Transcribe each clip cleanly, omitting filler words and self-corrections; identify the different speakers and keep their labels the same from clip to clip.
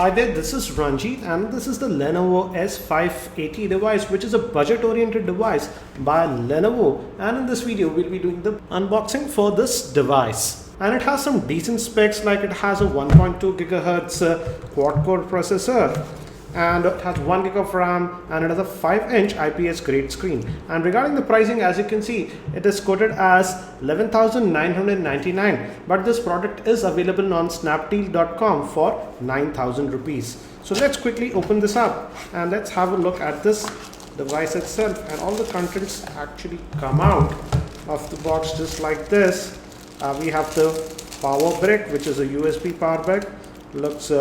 Speaker 1: Hi there, this is Ranjit and this is the Lenovo S580 device, which is a budget oriented device by Lenovo, and in this video we'll be doing the unboxing for this device. And it has some decent specs, like it has a 1.2 GHz quad-core processor, and it has 1 GB of RAM, and it has a 5-inch IPS grade screen. And regarding the pricing, as you can see, it is quoted as 11,999, but this product is available on snapdeal.com for 9,000 rupees. So let's quickly open this up and let's have a look at this device itself. And all the contents actually come out of the box just like this. We have the power brick, which is a USB power brick. Looks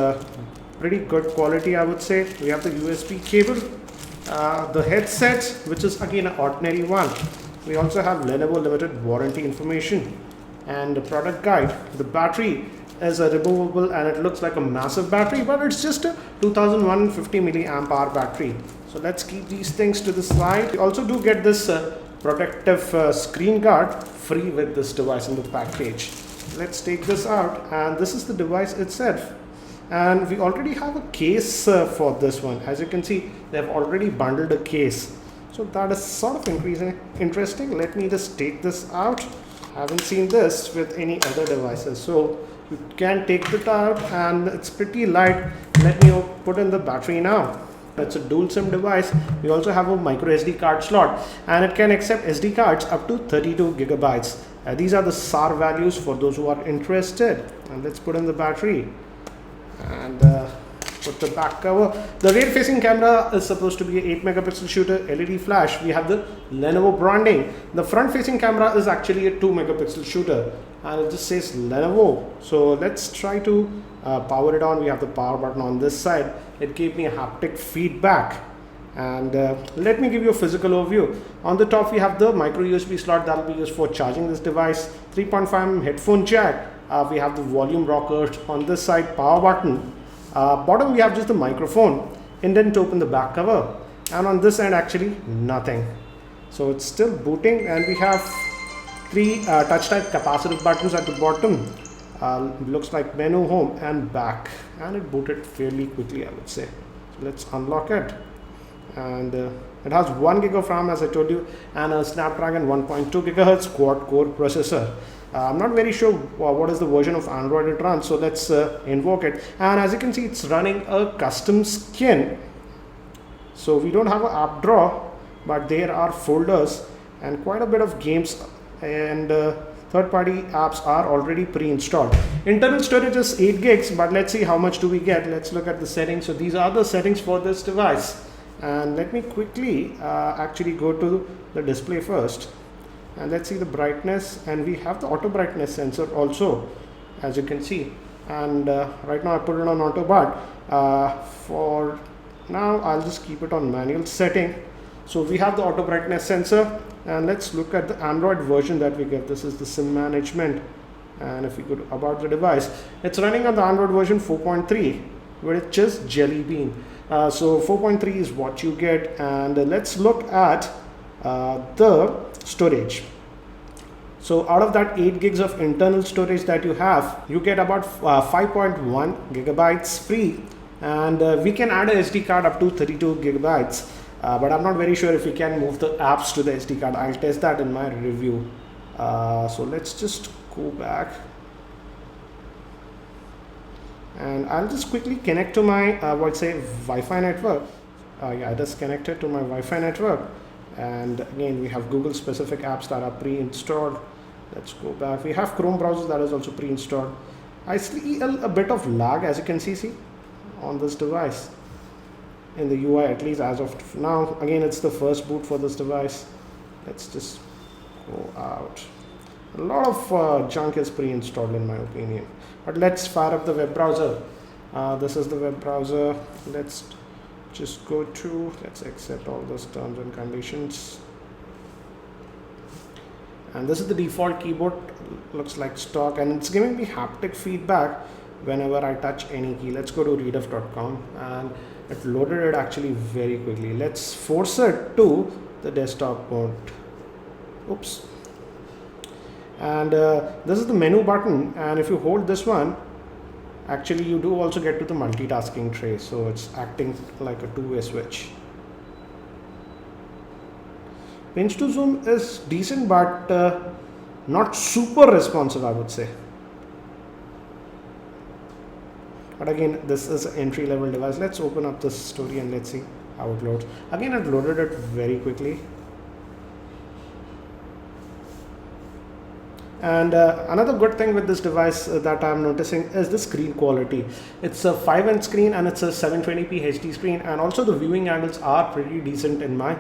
Speaker 1: pretty good quality, I would say. We have the USB cable, the headset, which is again an ordinary one. We also have Lenovo limited warranty information and the product guide. The battery is a removable and it looks like a massive battery, but it's just a 2150 milliamp hour battery. So let's keep these things to the side. We also do get this protective screen guard free with this device in the package. Let's take this out, and this is the device itself. And we already have a case for this one. As you can see, they've already bundled a case, so that is sort of interesting. Let me just take this out. I haven't seen this with any other devices, so you can take it out and it's pretty light. Let me put in the battery now. It's a dual SIM device. We also have a micro SD card slot, and it can accept SD cards up to 32 gigabytes. These are the SAR values for those who are interested. And let's put in the battery and put the back cover. The rear facing camera is supposed to be an 8 megapixel shooter, LED flash. We have the Lenovo branding. The front facing camera is actually a 2 megapixel shooter, and it just says Lenovo. So let's try to power it on. We have the power button on this side. It gave me a haptic feedback. And let me give you a physical overview. On the top we have the micro USB slot that will be used for charging this device, 3.5mm headphone jack. We have the volume rocker on this side, power button. Bottom we have just the microphone, indent to open the back cover, and on this end actually nothing. So it's still booting, and we have three touch type capacitive buttons at the bottom. Looks like menu, home and back, and it booted fairly quickly, I would say. So let's unlock it. And it has 1 GB of RAM, as I told you, and a Snapdragon 1.2 GHz quad-core processor. I'm not very sure what is the version of Android it runs, so let's invoke it. And as you can see, it's running a custom skin. So we don't have an app drawer, but there are folders and quite a bit of games, and third-party apps are already pre-installed. Internal storage is 8 gigs, but let's see how much do we get. Let's look at the settings. So these are the settings for this device. And let me quickly actually go to the display first, and let's see the brightness. And we have the auto brightness sensor also, as you can see. And right now I put it on auto, but for now I'll just keep it on manual setting. So we have the auto brightness sensor, and let's look at the Android version that we get. This is the SIM management, and if we go about the device, it's running on the Android version 4.3, which is Jelly Bean. So 4.3 is what you get. And let's look at the storage. So out of that 8 gigs of internal storage that you have, you get about 5.1 gigabytes free, and we can add a SD card up to 32 gigabytes, but I'm not very sure if we can move the apps to the SD card. I'll test that in my review. So let's just go back, and I'll just quickly connect to my Wi-Fi network. Yeah, it is connected to my Wi-Fi network, and again we have Google specific apps that are pre-installed. Let's go back. We have Chrome browser that is also pre-installed. I see a bit of lag, as you can see on this device in the UI, at least as of now. Again, it's the first boot for this device. Let's just go out. A lot of junk is pre-installed in my opinion, but let's fire up the web browser. This is the web browser. Let's just go to, let's accept all those terms and conditions, and this is the default keyboard. Looks like stock, and it's giving me haptic feedback whenever I touch any key. Let's go to readuff.com, and it loaded it actually very quickly. Let's force it to the desktop mode. Oops. And this is the menu button, and if you hold this one, Actually, you do also get to the multitasking tray, so it's acting like a two-way switch. Pinch to zoom is decent, but not super responsive, I would say. But again, this is an entry-level device. Let's open up this story and let's see how it loads. Again, it loaded it very quickly. And another good thing with this device that I'm noticing is the screen quality. It's a 5-inch screen and it's a 720p HD screen, and also the viewing angles are pretty decent in my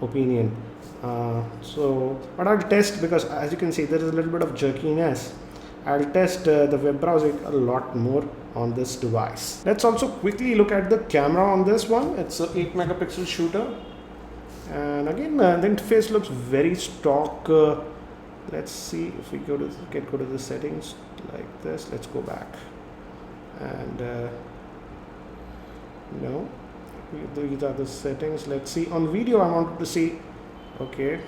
Speaker 1: opinion. But I'll test, because as you can see there is a little bit of jerkiness. I'll test the web browsing a lot more on this device. Let's also quickly look at the camera on this one. It's a 8 megapixel shooter, and again the interface looks very stock. Let's see if we go to the settings like this. Let's go back, and no, these are the settings. Let's see on video. I wanted to see. Okay,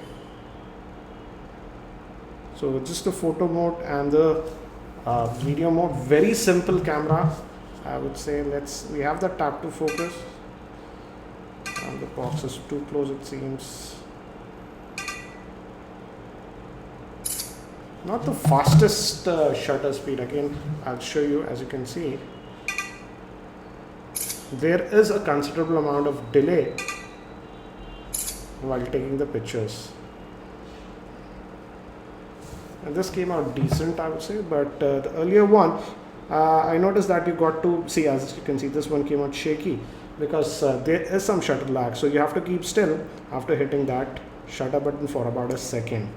Speaker 1: so just the photo mode and the video mode. Very simple camera, I would say. We have the tap to focus, and the box is too close, it seems. Not the fastest shutter speed. Again, I'll show you. As you can see, there is a considerable amount of delay while taking the pictures. And this came out decent, I would say, but the earlier one, I noticed that you got to see, as you can see, this one came out shaky because there is some shutter lag. So you have to keep still after hitting that shutter button for about a second.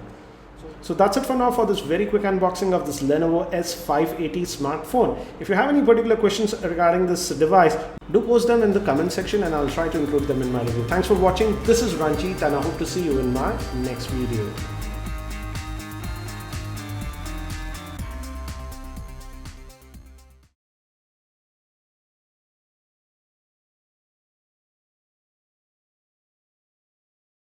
Speaker 1: So that's it for now for this very quick unboxing of this Lenovo S580 smartphone. If you have any particular questions regarding this device, do post them in the comment section and I'll try to include them in my review. Thanks for watching. This is Ranjit and I hope to see you in my next video.